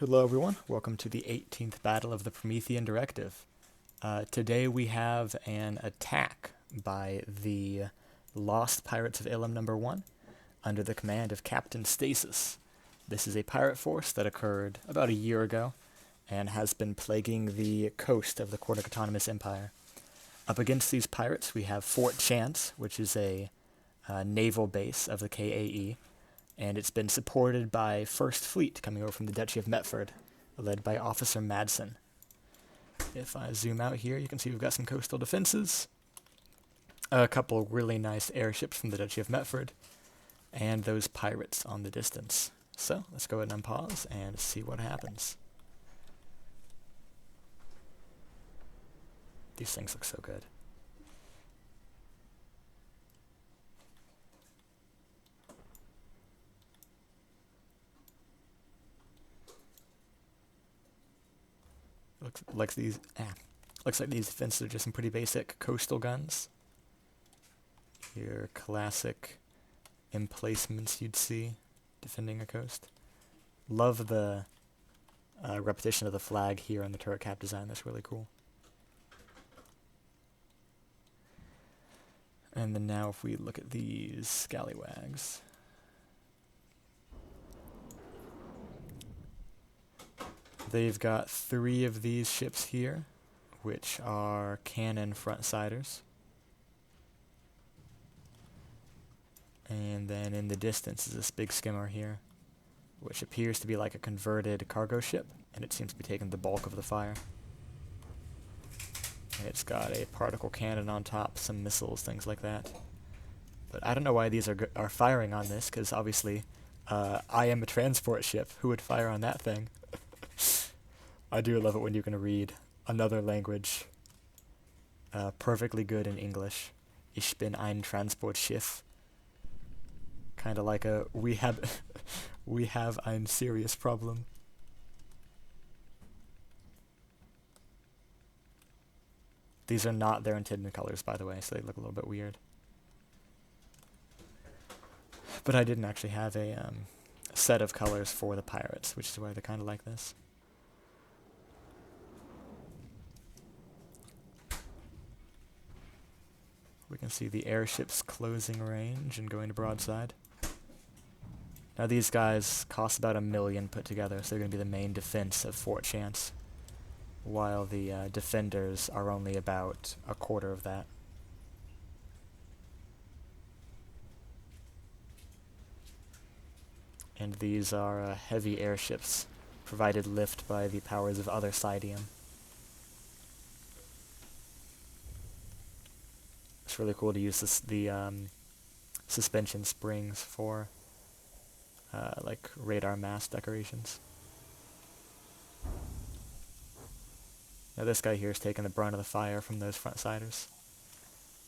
Hello everyone, welcome to the 18th Battle of the Promethean Directive. Today we have an attack by the Lost Pirates of Illum #1 under the command of Captain Stasis. This is a pirate force that occurred about a year ago and has been plaguing the coast of the Kordic Autonomous Empire. Up against these pirates we have Fort Chance, which is a naval base of the KAE, and it's been supported by First Fleet coming over from the Duchy of Metford, led by Officer Madsen. If I zoom out here, you can see we've got some coastal defenses, a couple really nice airships from the Duchy of Metford, and those pirates on the distance. So, let's go ahead and unpause and see what happens. These things look so good. Looks like these defenses are just some pretty basic coastal guns. Your classic emplacements you'd see defending a coast. Love the repetition of the flag here on the turret cap design. That's really cool. And then now if we look at these scallywags. They've got 3 of these ships here, which are cannon front-siders. And then in the distance is this big skimmer here, which appears to be like a converted cargo ship, and it seems to be taking the bulk of the fire. And it's got a particle cannon on top, some missiles, things like that. But I don't know why these are firing on this, because obviously I am a transport ship. Who would fire on that thing? I do love it when you can read another language perfectly good in English. Ich bin ein Transportschiff. Kind of like a we have ein serious problem. These are not their intended colors, by the way, so they look a little bit weird. But I didn't actually have a set of colors for the pirates, which is why they're kind of like this. We can see the airships closing range and going to broadside. Now these guys cost about $1 million put together, so they're going to be the main defense of Fort Chance, while the defenders are only about a quarter of that. And these are heavy airships, provided lift by the powers of other Sidium. It's really cool to use the suspension springs for like radar mast decorations. Now this guy here is taking the brunt of the fire from those front-siders,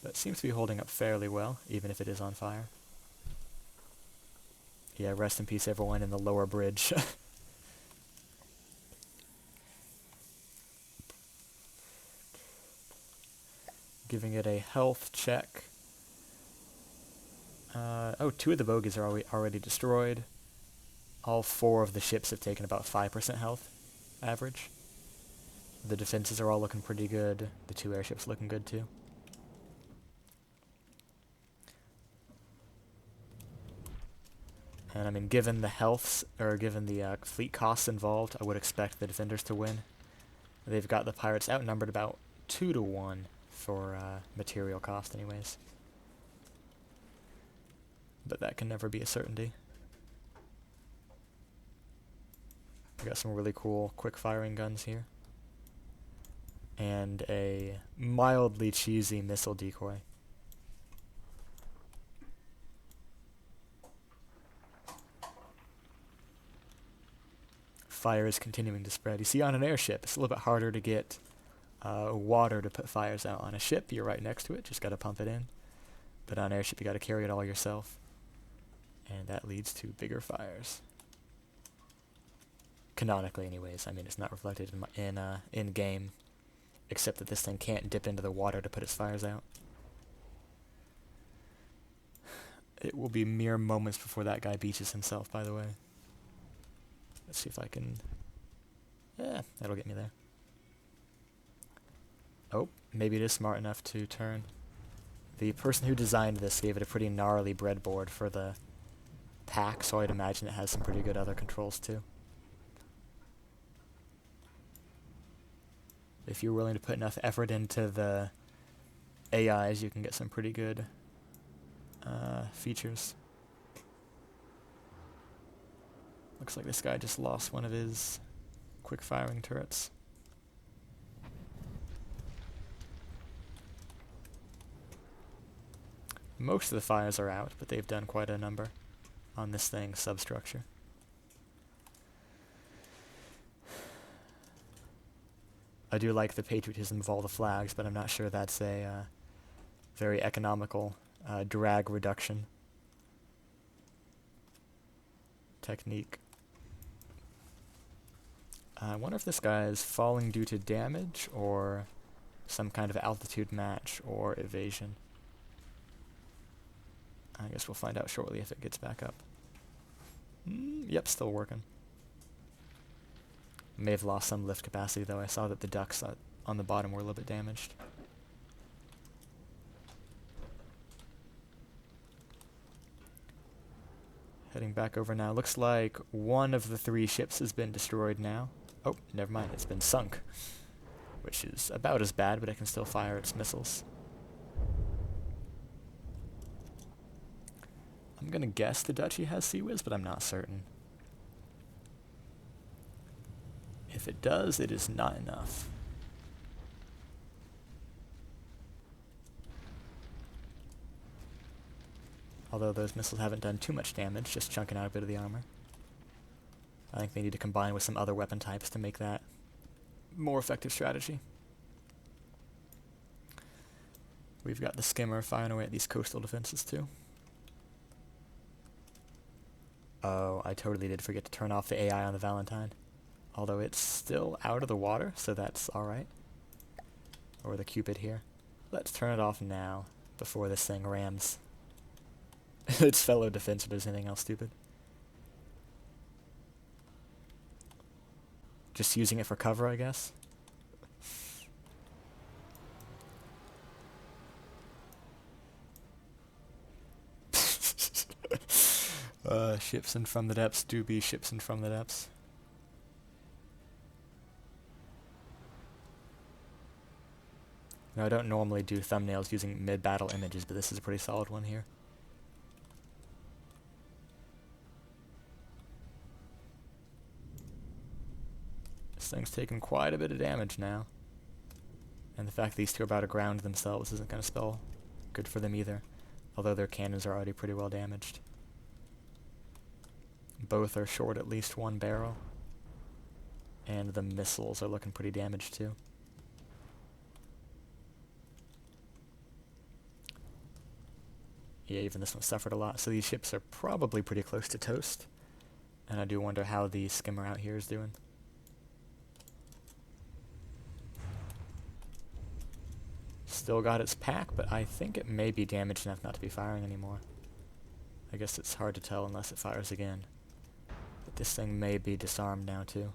but seems to be holding up fairly well, even if it is on fire. Yeah, rest in peace everyone in the lower bridge. Giving it a health check. Oh, 2 of the bogies are already destroyed. All 4 of the ships have taken about 5% health average. The defenses are all looking pretty good. The 2 airships looking good too. And I mean, given the healths, or given the fleet costs involved, I would expect the defenders to win. They've got the pirates outnumbered about 2 to 1 for material cost anyways. But that can never be a certainty. We got some really cool quick firing guns here. And a mildly cheesy missile decoy. Fire is continuing to spread. You see, on an airship, it's a little bit harder to get water to put fires out. On a ship, you're right next to it, just gotta pump it in. But on an airship, you gotta carry it all yourself. And that leads to bigger fires. Canonically, anyways. I mean, it's not reflected in game, except that this thing can't dip into the water to put its fires out. It will be mere moments before that guy beaches himself, by the way. Let's see if I can Yeah, that'll get me there. Oh, maybe it is smart enough to turn. The person who designed this gave it a pretty gnarly breadboard for the pack, so I'd imagine it has some pretty good other controls too. If you're willing to put enough effort into the AIs, you can get some pretty good features. Looks like this guy just lost one of his quick-firing turrets. Most of the fires are out, but they've done quite a number on this thing's substructure. I do like the patriotism of all the flags, but I'm not sure that's a very economical drag reduction technique. I wonder if this guy is falling due to damage or some kind of altitude match or evasion. I guess we'll find out shortly if it gets back up. Yep, still working. May have lost some lift capacity though. I saw that the ducts on the bottom were a little bit damaged. Heading back over now. Looks like one of the 3 ships has been destroyed now. Oh, never mind, it's been sunk. Which is about as bad, but it can still fire its missiles. I'm gonna guess the Duchy has Sea Whiz, but I'm not certain. If it does, it is not enough. Although those missiles haven't done too much damage, just chunking out a bit of the armor. I think they need to combine with some other weapon types to make that more effective strategy. We've got the skimmer firing away at these coastal defenses too. Oh, I totally did forget to turn off the AI on the Valentine. Although it's still out of the water, so that's alright. Or the Cupid here. Let's turn it off now, before this thing rams its fellow defense or does anything else stupid. Just using it for cover, I guess. Ships in from the depths do be ships in from the depths. Now, I don't normally do thumbnails using mid-battle images, but this is a pretty solid one here. This thing's taken quite a bit of damage now. And the fact these two are about to ground themselves isn't going to spell good for them either. Although their cannons are already pretty well damaged. Both are short at least 1 barrel. And the missiles are looking pretty damaged too. Yeah, even this one suffered a lot. So these ships are probably pretty close to toast. And I do wonder how the skimmer out here is doing. Still got its pack, but I think it may be damaged enough not to be firing anymore. I guess it's hard to tell unless it fires again. But this thing may be disarmed now too.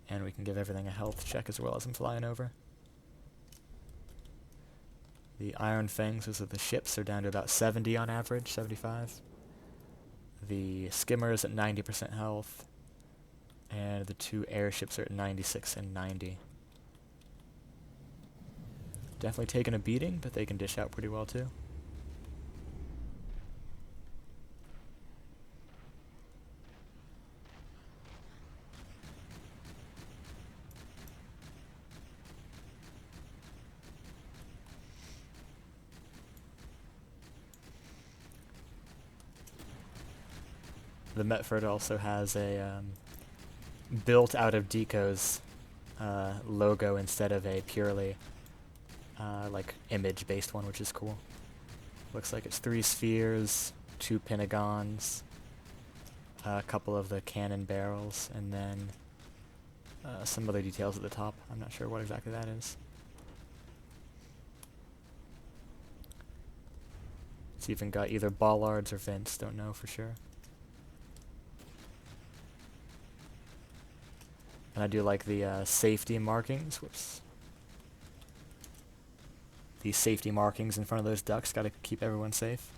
And we can give everything a health check as well as I'm flying over. The Iron Fangs, those are the ships, are down to about 70 on average, 75. The skimmer is at 90% health. And the 2 airships are at 96 and 90. Definitely taking a beating, but they can dish out pretty well too. The Metford also has a built out of Deco's logo instead of a purely like image-based one, which is cool. Looks like it's 3 spheres, 2 pentagons, a couple of the cannon barrels, and then some other details at the top. I'm not sure what exactly that is. It's even got either bollards or vents, don't know for sure. And I do like the safety markings. Whoops. These safety markings in front of those ducks, gotta keep everyone safe.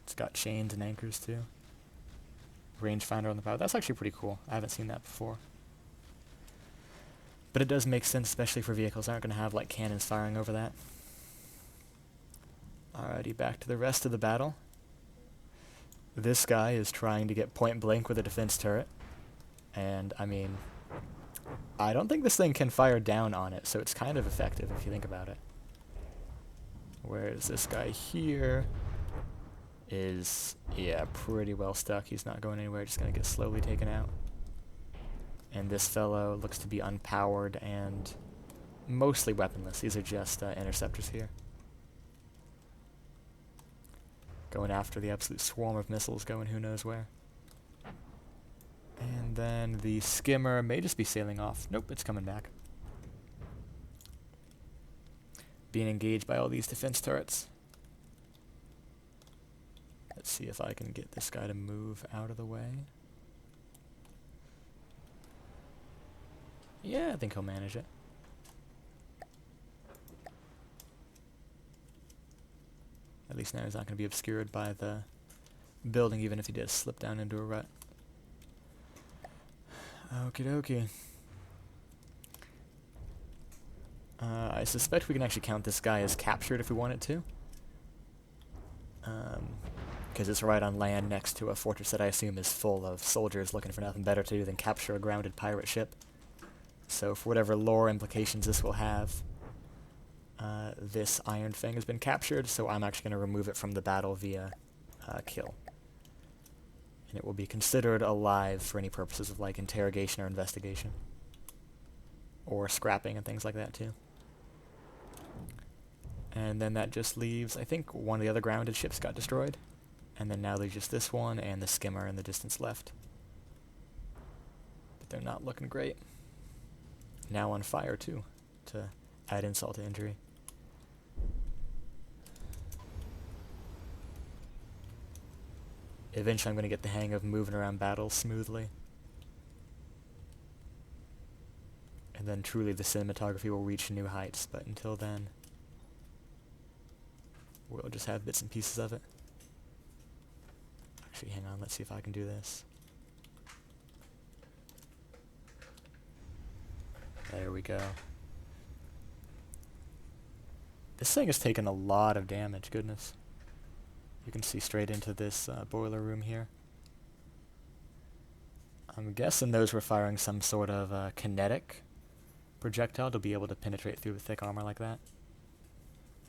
It's got chains and anchors too. Rangefinder on the bow. That's actually pretty cool. I haven't seen that before. But it does make sense, especially for vehicles that aren't going to have like cannons firing over that. Alrighty, back to the rest of the battle. This guy is trying to get point blank with a defense turret. And, I mean, I don't think this thing can fire down on it, so it's kind of effective if you think about it. Whereas this guy here is, yeah, pretty well stuck. He's not going anywhere, just going to get slowly taken out. And this fellow looks to be unpowered and mostly weaponless. These are just interceptors here. Going after the absolute swarm of missiles going who knows where. And then the skimmer may just be sailing off. Nope, it's coming back. Being engaged by all these defense turrets. Let's see if I can get this guy to move out of the way. Yeah, I think he'll manage it. At least now he's not going to be obscured by the building, even if he did slip down into a rut. Okie dokie. I suspect we can actually count this guy as captured if we wanted to. Because it's right on land next to a fortress that I assume is full of soldiers looking for nothing better to do than capture a grounded pirate ship. So for whatever lore implications this will have, this Iron Fang has been captured, so I'm actually going to remove it from the battle via kill. And it will be considered alive for any purposes of like interrogation or investigation. Or scrapping and things like that too. And then that just leaves, I think one of the other grounded ships got destroyed. And then now there's just this one and the skimmer in the distance left. But they're not looking great. Now on fire too, to add insult to injury. Eventually I'm going to get the hang of moving around battles smoothly. And then truly the cinematography will reach new heights, but until then, we'll just have bits and pieces of it. Actually, hang on, let's see if I can do this. There we go. This thing has taken a lot of damage, goodness. You can see straight into this boiler room here. I'm guessing those were firing some sort of kinetic projectile to be able to penetrate through thick armor like that.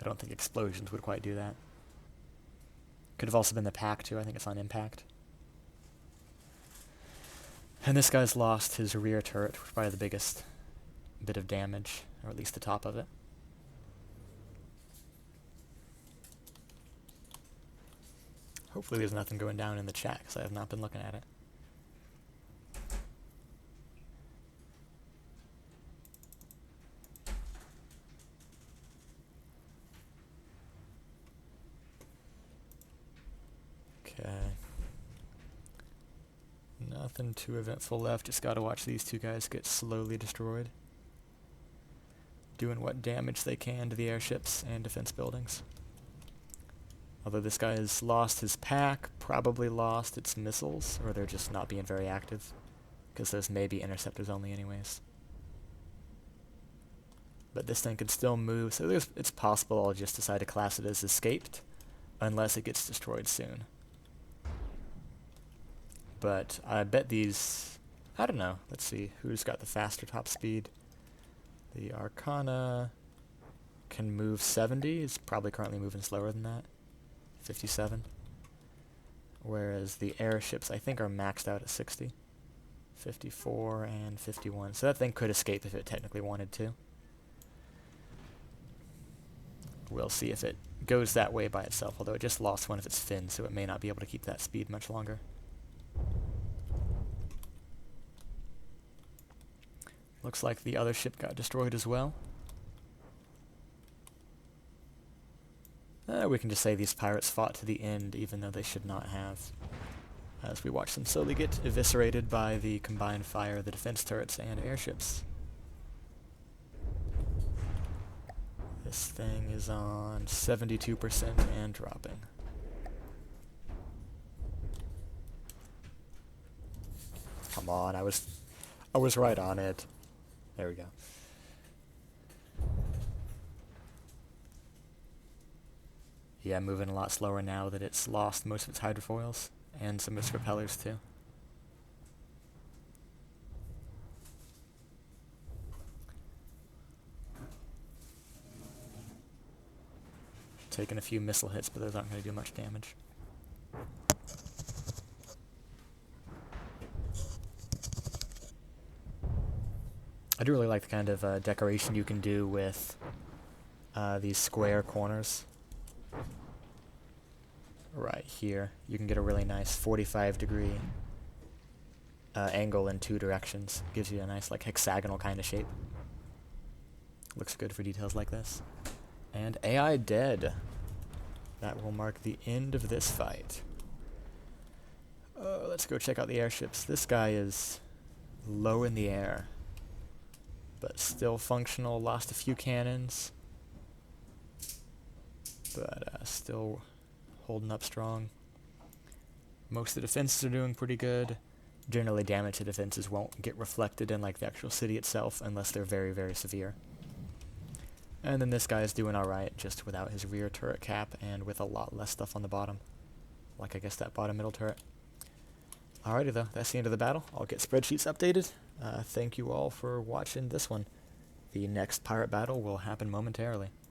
I don't think explosions would quite do that. Could have also been the pack too, I think it's on impact. And this guy's lost his rear turret, which is probably the biggest bit of damage, or at least the top of it. Hopefully there's nothing going down in the chat, because I have not been looking at it. Okay. Nothing too eventful left, just gotta watch these two guys get slowly destroyed. Doing what damage they can to the airships and defense buildings. Although this guy has lost his pack, probably lost its missiles, or they're just not being very active, because those may be interceptors only anyways. But this thing can still move, so it's possible I'll just decide to class it as escaped, unless it gets destroyed soon. But I bet these, I don't know, let's see, who's got the faster top speed? The Arcana can move 70, it's probably currently moving slower than that. 57. Whereas the airships, I think, are maxed out at 60. 54 and 51. So that thing could escape if it technically wanted to. We'll see if it goes that way by itself, although it just lost one of its fins, so it may not be able to keep that speed much longer. Looks like the other ship got destroyed as well. We can just say these pirates fought to the end, even though they should not have. as we watch them slowly get eviscerated by the combined fire of the defense turrets and airships. This thing is on 72% and dropping. Come on, I was right on it. There we go. Yeah, moving a lot slower now that it's lost most of its hydrofoils and some of its propellers too. Taking a few missile hits, but those aren't going to do much damage. I do really like the kind of decoration you can do with these square corners. Right here, you can get a really nice 45-degree angle in two directions. Gives you a nice like hexagonal kind of shape. Looks good for details like this. And AI dead. That will mark the end of this fight. Let's go check out the airships. This guy is low in the air, but still functional. Lost a few cannons, but still holding up strong. Most of the defenses are doing pretty good. Generally, damage to defenses won't get reflected in like the actual city itself unless they're very, very severe. And then this guy is doing alright, just without his rear turret cap and with a lot less stuff on the bottom. Like I guess that bottom middle turret. Alrighty though, that's the end of the battle. I'll get spreadsheets updated. Thank you all for watching this one. The next pirate battle will happen momentarily.